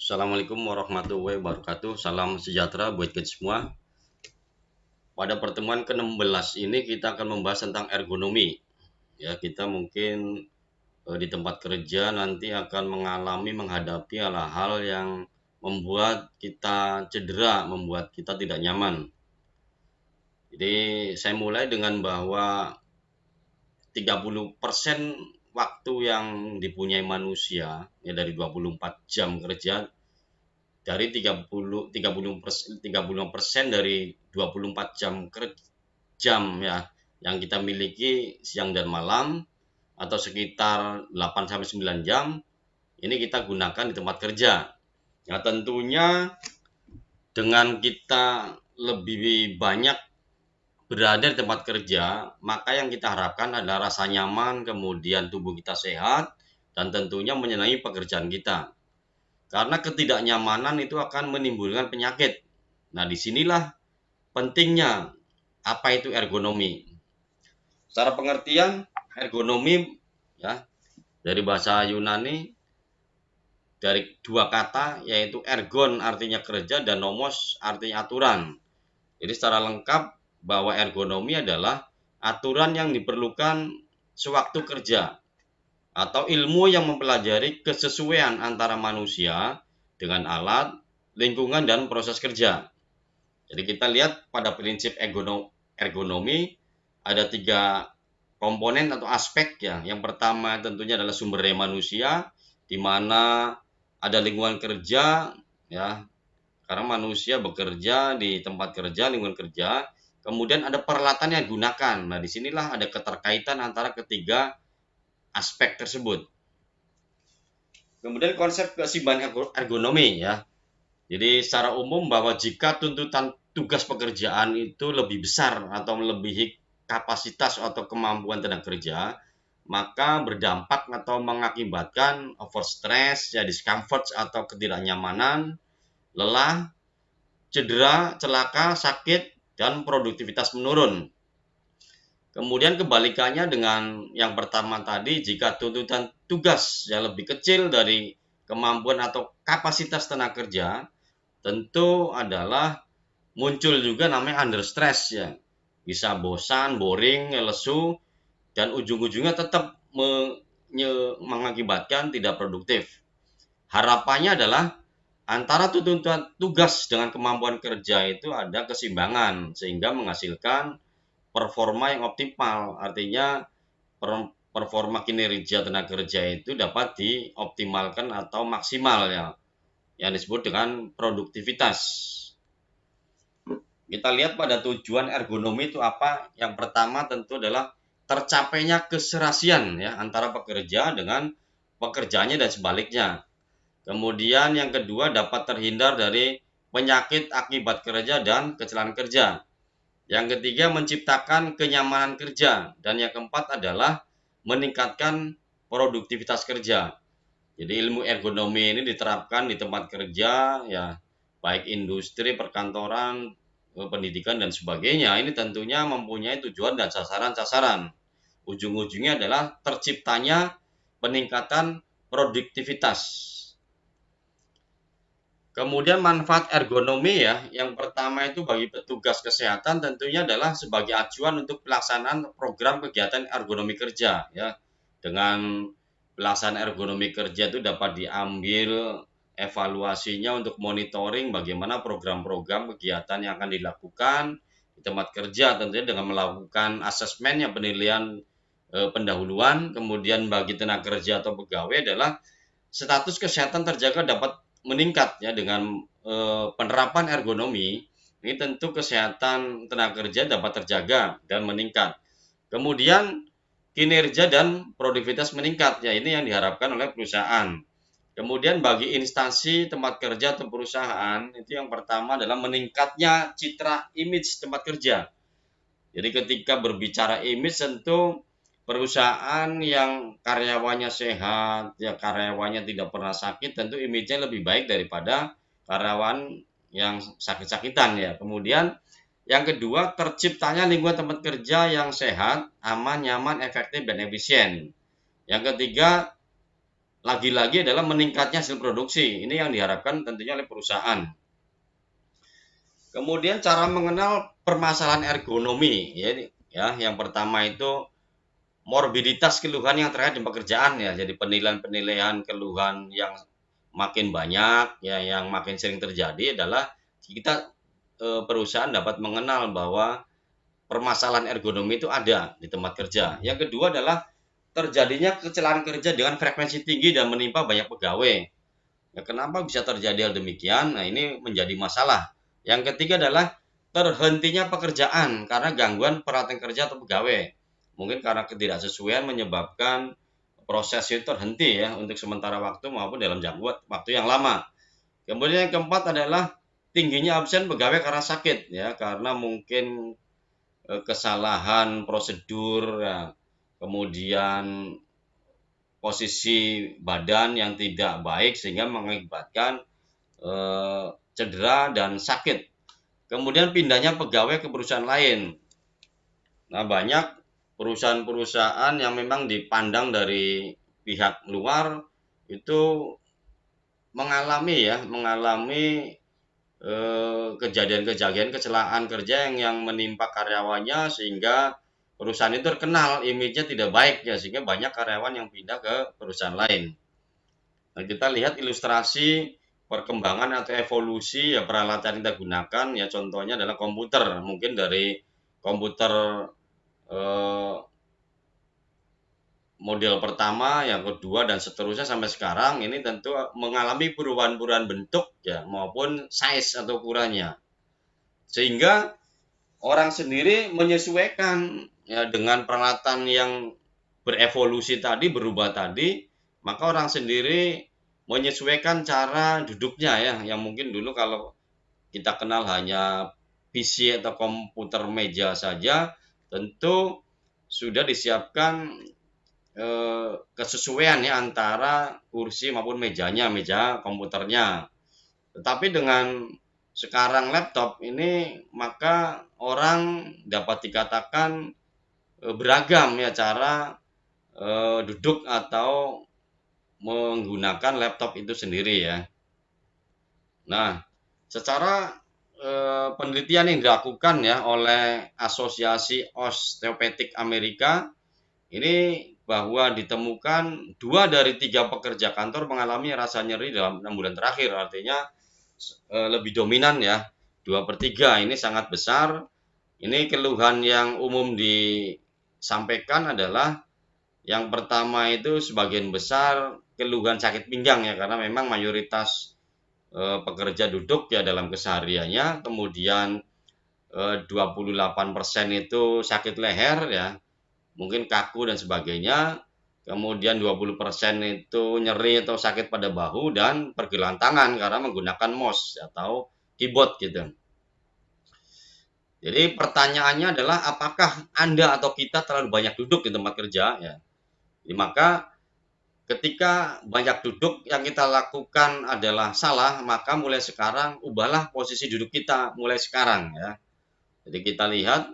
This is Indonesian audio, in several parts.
Assalamualaikum warahmatullahi wabarakatuh. Salam sejahtera buat kita semua. Pada pertemuan ke-16 ini kita akan membahas tentang ergonomi. Ya, kita mungkin di tempat kerja nanti akan menghadapi hal-hal yang membuat kita cedera, membuat kita tidak nyaman. Jadi saya mulai dengan bahwa 30% waktu yang dipunyai manusia ya dari 24 jam kerja, dari 35% dari 24 jam ya yang kita miliki siang dan malam atau sekitar 8 sampai 9 jam ini kita gunakan di tempat kerja. Ya tentunya dengan kita lebih banyak berada di tempat kerja, maka yang kita harapkan adalah rasa nyaman, kemudian tubuh kita sehat, dan tentunya menyenangi pekerjaan kita. Karena ketidaknyamanan itu akan menimbulkan penyakit. Nah, disinilah pentingnya apa itu ergonomi. Secara pengertian, ergonomi ya dari bahasa Yunani dari dua kata yaitu ergon artinya kerja dan nomos artinya aturan. Jadi secara lengkap bahwa ergonomi adalah aturan yang diperlukan sewaktu kerja atau ilmu yang mempelajari kesesuaian antara manusia dengan alat, lingkungan, dan proses kerja. Jadi kita lihat pada prinsip ergonomi ada 3 komponen atau aspek ya. Yang pertama tentunya adalah sumber daya manusia, di mana ada lingkungan kerja ya, karena manusia bekerja di tempat kerja, lingkungan kerja. Kemudian ada peralatan yang digunakan. Nah, disinilah ada keterkaitan antara ketiga aspek tersebut. Kemudian konsep keseimbangan ergonomi ya. Jadi secara umum bahwa jika tuntutan tugas pekerjaan itu lebih besar atau melebihi kapasitas atau kemampuan tenaga kerja, maka berdampak atau mengakibatkan overstress, ya discomfort atau ketidaknyamanan, lelah, cedera, celaka, sakit, dan produktivitas menurun. Kemudian kebalikannya dengan yang pertama tadi, jika tuntutan tugas yang lebih kecil dari kemampuan atau kapasitas tenaga kerja, tentu adalah muncul juga namanya under stress ya. Bisa bosan, boring, lesu, dan ujung-ujungnya tetap mengakibatkan tidak produktif. Harapannya adalah antara tuntutan tugas dengan kemampuan kerja itu ada keseimbangan sehingga menghasilkan performa yang optimal. Artinya performa kinerja tenaga kerja itu dapat dioptimalkan atau maksimal ya, yang disebut dengan produktivitas. Kita lihat pada tujuan ergonomi itu apa? Yang pertama tentu adalah tercapainya keserasian ya antara pekerja dengan pekerjaannya dan sebaliknya. Kemudian yang kedua dapat terhindar dari penyakit akibat kerja dan kecelakaan kerja. Yang ketiga menciptakan kenyamanan kerja dan yang keempat adalah meningkatkan produktivitas kerja. Jadi ilmu ergonomi ini diterapkan di tempat kerja ya, baik industri, perkantoran, pendidikan dan sebagainya. Ini tentunya mempunyai tujuan dan sasaran-sasaran. Ujung-ujungnya adalah terciptanya peningkatan produktivitas. Kemudian manfaat ergonomi ya, yang pertama itu bagi petugas kesehatan tentunya adalah sebagai acuan untuk pelaksanaan program kegiatan ergonomi kerja ya. Dengan pelaksanaan ergonomi kerja itu dapat diambil evaluasinya untuk monitoring bagaimana program-program kegiatan yang akan dilakukan di tempat kerja, tentunya dengan melakukan asesmen yang penilaian pendahuluan. Kemudian bagi tenaga kerja atau pegawai adalah status kesehatan terjaga dapat meningkat ya dengan penerapan ergonomi. Ini tentu kesehatan tenaga kerja dapat terjaga dan meningkat. Kemudian kinerja dan produktivitas meningkat ya, ini yang diharapkan oleh perusahaan. Kemudian bagi instansi tempat kerja atau perusahaan itu yang pertama adalah meningkatnya citra image tempat kerja. Jadi ketika berbicara image tentu perusahaan yang karyawannya sehat, ya karyawannya tidak pernah sakit, tentu image-nya lebih baik daripada karyawan yang sakit-sakitan ya. Kemudian yang kedua, terciptanya lingkungan tempat kerja yang sehat, aman, nyaman, efektif, dan efisien. Yang ketiga, lagi-lagi adalah meningkatnya hasil produksi. Ini yang diharapkan tentunya oleh perusahaan. Kemudian cara mengenal permasalahan ergonomi, ya, yang pertama itu morbiditas keluhan yang terkait dengan pekerjaan ya. Jadi penilaian-penilaian keluhan yang makin banyak ya, yang makin sering terjadi adalah kita perusahaan dapat mengenal bahwa permasalahan ergonomi itu ada di tempat kerja. Yang kedua adalah terjadinya kecelakaan kerja dengan frekuensi tinggi dan menimpa banyak pegawai. Ya, kenapa bisa terjadi hal demikian? Nah, ini menjadi masalah. Yang ketiga adalah terhentinya pekerjaan karena gangguan peralatan kerja atau pegawai. Mungkin karena ketidaksesuaian menyebabkan proses itu terhenti ya untuk sementara waktu maupun dalam jangka waktu yang lama. Kemudian yang keempat adalah tingginya absen pegawai karena sakit ya, karena mungkin kesalahan prosedur ya, kemudian posisi badan yang tidak baik sehingga mengakibatkan cedera dan sakit. Kemudian pindahnya pegawai ke perusahaan lain. Nah, banyak perusahaan-perusahaan yang memang dipandang dari pihak luar itu mengalami kejadian-kejadian kecelakaan kerja yang menimpa karyawannya sehingga perusahaan itu terkenal image-nya tidak baik ya, sehingga banyak karyawan yang pindah ke perusahaan lain. Nah, kita lihat ilustrasi perkembangan atau evolusi ya peralatan yang kita gunakan ya, contohnya adalah komputer. Mungkin dari komputer eh, model pertama, yang kedua dan seterusnya sampai sekarang ini tentu mengalami perubahan-perubahan bentuk ya maupun size atau ukurannya. Sehingga orang sendiri menyesuaikan ya dengan peralatan yang berevolusi tadi, berubah tadi, maka orang sendiri menyesuaikan cara duduknya ya, yang mungkin dulu kalau kita kenal hanya PC atau komputer meja saja, tentu sudah disiapkan kesesuaian ya antara kursi maupun mejanya, meja komputernya. Tetapi dengan sekarang laptop ini maka orang dapat dikatakan beragam ya cara duduk atau menggunakan laptop itu sendiri ya. Nah, secara penelitian yang dilakukan ya oleh Asosiasi Osteopatik Amerika ini bahwa ditemukan 2 dari 3 pekerja kantor mengalami rasa nyeri dalam 6 bulan terakhir, artinya lebih dominan ya, 2/3 ini sangat besar. Ini keluhan yang umum disampaikan adalah yang pertama itu sebagian besar keluhan sakit pinggang ya, karena memang mayoritas pekerja duduk ya dalam kesehariannya. Kemudian 28% itu sakit leher ya, mungkin kaku dan sebagainya. Kemudian 20% itu nyeri atau sakit pada bahu dan pergelangan tangan karena menggunakan mouse atau keyboard gitu. Jadi pertanyaannya adalah apakah Anda atau kita terlalu banyak duduk di tempat kerja ya. Jadi, maka ketika banyak duduk yang kita lakukan adalah salah, maka mulai sekarang ubahlah posisi duduk kita mulai sekarang ya. Jadi kita lihat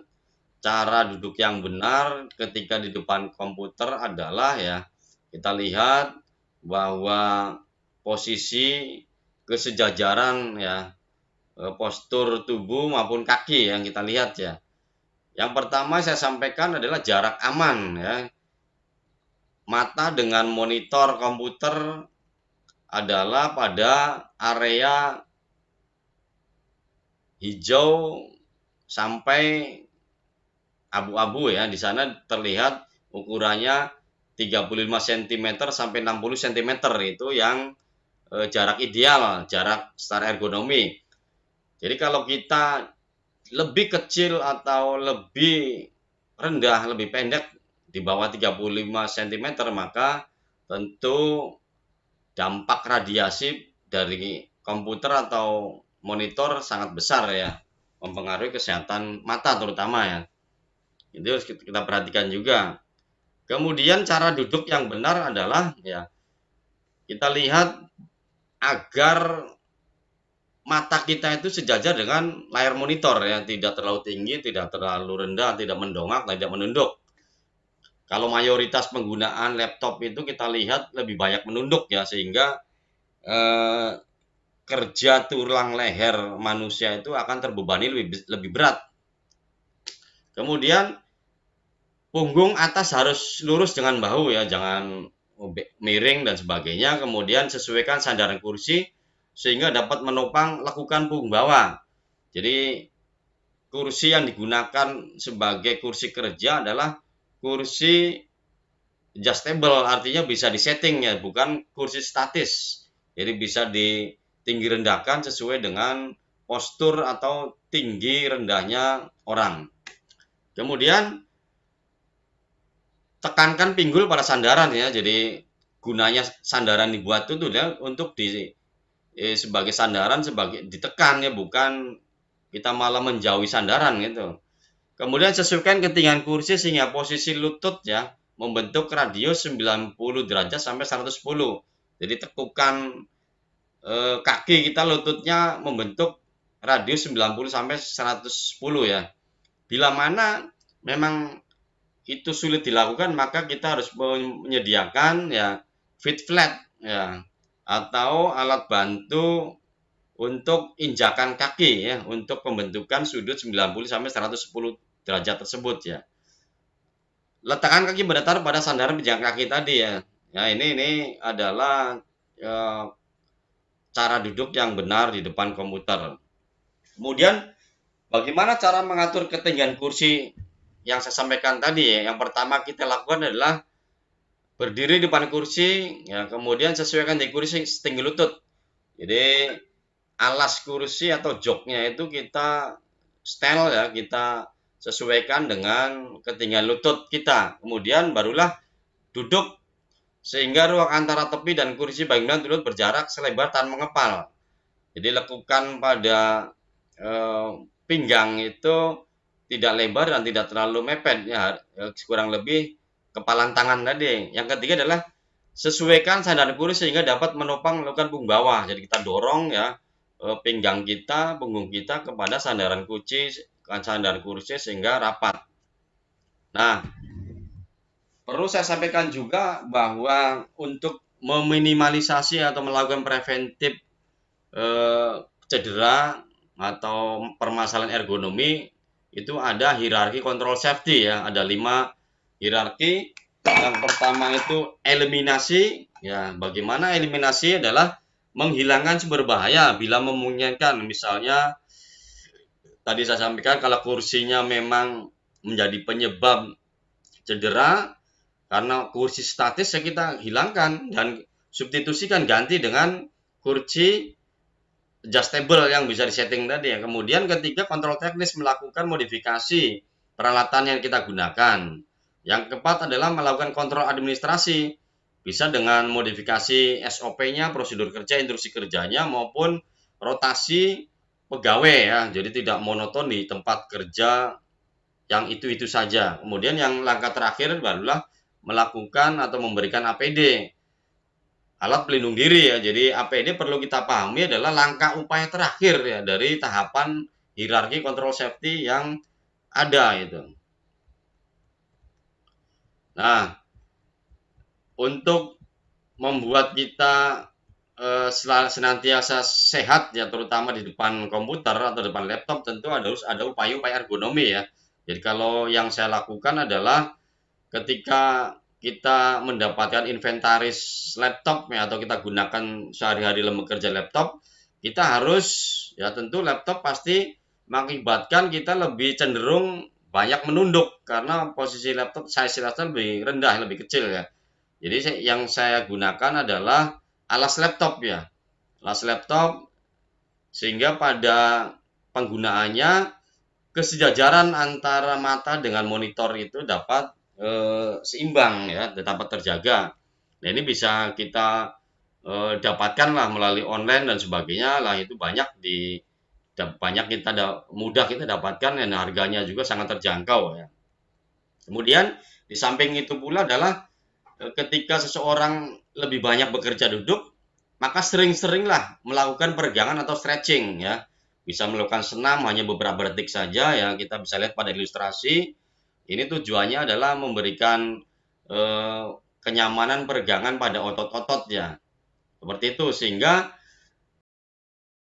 cara duduk yang benar ketika di depan komputer adalah ya, kita lihat bahwa posisi kesejajaran ya, postur tubuh maupun kaki yang kita lihat ya. Yang pertama saya sampaikan adalah jarak aman ya. Mata dengan monitor komputer adalah pada area hijau sampai abu-abu ya. Di sana terlihat ukurannya 35 cm sampai 60 cm, itu yang jarak ideal, jarak secara ergonomi. Jadi kalau kita lebih kecil atau lebih rendah, lebih pendek di bawah 35 cm, maka tentu dampak radiasi dari komputer atau monitor sangat besar ya, mempengaruhi kesehatan mata terutama ya. Itu harus kita perhatikan juga. Kemudian cara duduk yang benar adalah ya, kita lihat agar mata kita itu sejajar dengan layar monitor ya, tidak terlalu tinggi, tidak terlalu rendah, tidak mendongak, tidak menunduk. Kalau mayoritas penggunaan laptop itu kita lihat lebih banyak menunduk ya, sehingga eh, kerja tulang leher manusia itu akan terbebani lebih berat. Kemudian punggung atas harus lurus dengan bahu ya, jangan miring dan sebagainya. Kemudian sesuaikan sandaran kursi sehingga dapat menopang lekukan punggung bawah. Jadi kursi yang digunakan sebagai kursi kerja adalah kursi adjustable, artinya bisa disetting ya, bukan kursi statis. Jadi bisa ditinggi rendahkan sesuai dengan postur atau tinggi rendahnya orang. Kemudian tekankan pinggul pada sandaran ya. Jadi gunanya sandaran dibuat itu ya untuk sebagai sandaran, sebagai ditekan ya, bukan kita malah menjauhi sandaran gitu. Kemudian sesuaikan ketinggian kursi sehingga posisi lutut ya membentuk radius 90 derajat sampai 110. Jadi tekukan kaki kita, lututnya membentuk radius 90 sampai 110 ya. Bila mana memang itu sulit dilakukan, maka kita harus menyediakan ya feet flat ya, atau alat bantu untuk injakan kaki ya, untuk pembentukan sudut 90 sampai 110 derajat tersebut ya. Letakkan kaki berdatar pada sandaran pijakan kaki tadi ya. Ya, ini adalah cara duduk yang benar di depan komputer. Kemudian bagaimana cara mengatur ketinggian kursi yang saya sampaikan tadi ya. Yang pertama kita lakukan adalah berdiri di depan kursi ya, kemudian sesuaikan di kursi setinggi lutut. Jadi alas kursi atau joknya itu kita setel ya, kita sesuaikan dengan ketinggian lutut kita. Kemudian barulah duduk sehingga ruang antara tepi dan kursi bagian lutut berjarak selebar tangan mengepal. Jadi lekukan pada pinggang itu tidak lebar dan tidak terlalu mepet ya, kurang lebih kepalan tangan tadi. Yang ketiga adalah sesuaikan sandaran kursi sehingga dapat menopang melakukan punggung bawah. Jadi kita dorong ya pinggang kita, punggung kita kepada sandaran kursi sehingga rapat. Nah, perlu saya sampaikan juga bahwa untuk meminimalisasi atau melakukan preventif cedera atau permasalahan ergonomi, itu ada hierarki control safety ya, ada 5 hierarki. Yang pertama itu eliminasi ya. Bagaimana eliminasi adalah menghilangkan sumber bahaya bila memungkinkan. Misalnya tadi saya sampaikan kalau kursinya memang menjadi penyebab cedera, karena kursi statis ya kita hilangkan dan substitusikan, ganti dengan kursi adjustable yang bisa disetting tadi ya. Kemudian ketiga, kontrol teknis, melakukan modifikasi peralatan yang kita gunakan. Yang keempat adalah melakukan kontrol administrasi, bisa dengan modifikasi SOP-nya, prosedur kerja, instruksi kerjanya, maupun rotasi pegawai ya. Jadi tidak monoton di tempat kerja yang itu-itu saja. Kemudian yang langkah terakhir barulah melakukan atau memberikan APD, alat pelindung diri ya. Jadi APD perlu kita pahami adalah langkah upaya terakhir ya dari tahapan hierarki control safety yang ada itu. Nah, untuk membuat kita senantiasa sehat ya, terutama di depan komputer atau depan laptop, tentu harus ada upaya-upaya ergonomi ya. Jadi kalau yang saya lakukan adalah ketika kita mendapatkan inventaris laptop ya, atau kita gunakan sehari-hari dalam bekerja laptop, kita harus ya, tentu laptop pasti mengakibatkan kita lebih cenderung banyak menunduk karena posisi laptop size laptop lebih rendah, lebih kecil ya. Jadi yang saya gunakan adalah alas laptop ya, alas laptop, sehingga pada penggunaannya kesejajaran antara mata dengan monitor itu dapat seimbang ya, dapat terjaga. Nah, ini bisa kita dapatkan lah melalui online dan sebagainya lah, itu banyak kita mudah kita dapatkan dan harganya juga sangat terjangkau ya. Kemudian di samping itu pula adalah ketika seseorang lebih banyak bekerja duduk, maka sering-seringlah melakukan peregangan atau stretching ya. Bisa melakukan senam hanya beberapa detik saja ya. Kita bisa lihat pada ilustrasi. Ini tujuannya adalah memberikan kenyamanan peregangan pada otot-ototnya. Seperti itu, sehingga